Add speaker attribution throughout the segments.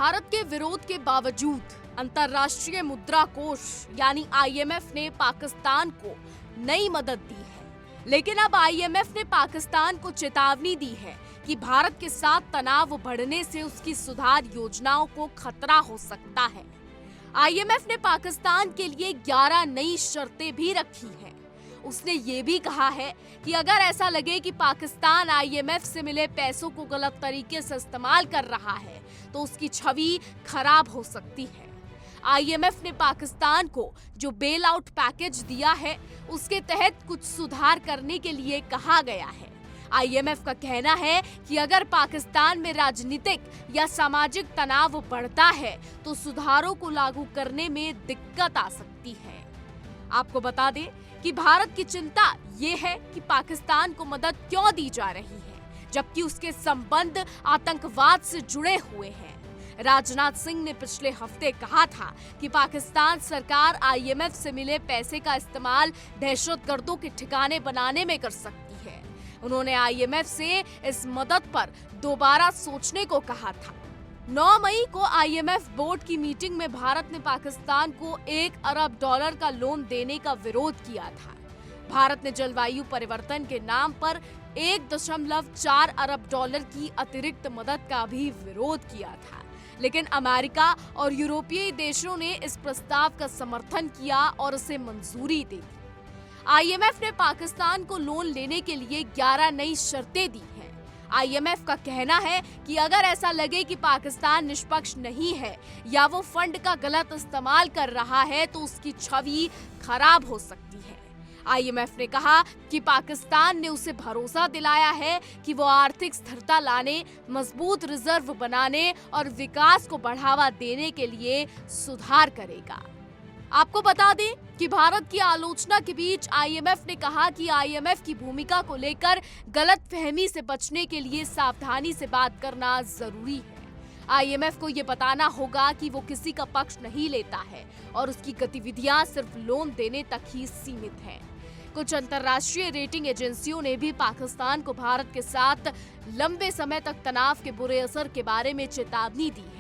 Speaker 1: भारत के विरोध के बावजूद अंतर्राष्ट्रीय मुद्रा कोष यानी आईएमएफ ने पाकिस्तान को नई मदद दी है। लेकिन अब आईएमएफ ने पाकिस्तान को चेतावनी दी है कि भारत के साथ तनाव बढ़ने से उसकी सुधार योजनाओं को खतरा हो सकता है। आईएमएफ ने पाकिस्तान के लिए 11 नई शर्तें भी रखी हैं। उसने ये भी कहा है कि अगर ऐसा लगे कि पाकिस्तान आईएमएफ से मिले पैसों को गलत तरीके से इस्तेमाल कर रहा है तो उसकी छवि खराब हो सकती है। आईएमएफ ने पाकिस्तान को जो बेल आउट पैकेज दिया है उसके तहत कुछ सुधार करने के लिए कहा गया है। आईएमएफ का कहना है कि अगर पाकिस्तान में राजनीतिक या सामाजिक तनाव बढ़ता है तो सुधारों को लागू करने में दिक्कत आ सकती है। आपको बता दें कि भारत की चिंता ये है कि पाकिस्तान को मदद क्यों दी जा रही है, जबकि उसके संबंध आतंकवाद से जुड़े हुए हैं। राजनाथ सिंह ने पिछले हफ्ते कहा था कि पाकिस्तान सरकार आईएमएफ से मिले पैसे का इस्तेमाल दहशतगर्दों के ठिकाने बनाने में कर सकती है। उन्होंने आईएमएफ से इस मदद पर दोबारा सोचने को कहा था। 9 मई को आईएमएफ बोर्ड की मीटिंग में भारत ने पाकिस्तान को $1 अरब का लोन देने का विरोध किया था। भारत ने जलवायु परिवर्तन के नाम पर $1.4 अरब की अतिरिक्त मदद का भी विरोध किया था, लेकिन अमेरिका और यूरोपीय देशों ने इस प्रस्ताव का समर्थन किया और उसे मंजूरी दे दी। आईएमएफ ने पाकिस्तान को लोन लेने के लिए 11 नई शर्तें दी हैं। आईएमएफ का कहना है कि अगर ऐसा लगे कि पाकिस्तान निष्पक्ष नहीं है या वो फंड का गलत इस्तेमाल कर रहा है तो उसकी छवि खराब हो सकती है। आईएमएफ ने कहा कि पाकिस्तान ने उसे भरोसा दिलाया है कि वो आर्थिक स्थिरता लाने, मजबूत रिजर्व बनाने और विकास को बढ़ावा देने के लिए सुधार करेगा। आपको बता दें कि भारत की आलोचना के बीच आईएमएफ ने कहा कि आईएमएफ की भूमिका को लेकर गलतफहमी से बचने के लिए सावधानी से बात करना जरूरी है। आईएमएफ को ये बताना होगा कि वो किसी का पक्ष नहीं लेता है और उसकी गतिविधियां सिर्फ लोन देने तक ही सीमित हैं। कुछ अंतर्राष्ट्रीय रेटिंग एजेंसियों ने भी पाकिस्तान को भारत के साथ लंबे समय तक तनाव के बुरे असर के बारे में चेतावनी दी है।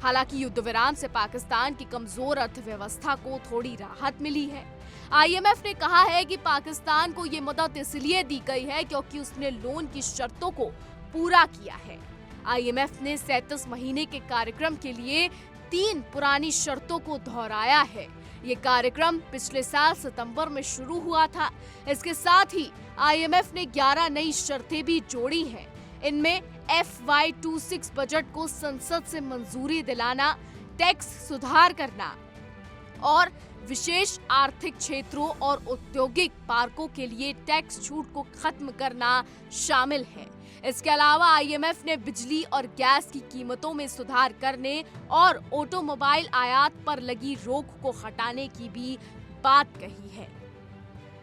Speaker 1: हालांकि युद्ध विराम से पाकिस्तान की कमजोर अर्थव्यवस्था को थोड़ी राहत मिली है। आईएमएफ ने कहा है कि पाकिस्तान को ये मदद इसलिए दी गई है क्योंकि उसने लोन की शर्तों को पूरा किया है। आईएमएफ ने 37 महीने के कार्यक्रम के लिए 3 पुरानी शर्तों को दोहराया है। ये कार्यक्रम पिछले साल सितंबर में शुरू हुआ था। इसके साथ ही आईएमएफ ने 11 नई शर्तें भी जोड़ी हैं। इनमें FY26 बजट को संसद से मंजूरी दिलाना, टैक्स सुधार करना और विशेष आर्थिक क्षेत्रों और औद्योगिक पार्कों के लिए टैक्स छूट को खत्म करना शामिल है। इसके अलावा आईएमएफ ने बिजली और गैस की कीमतों में सुधार करने और ऑटोमोबाइल आयात पर लगी रोक को हटाने की भी बात कही है।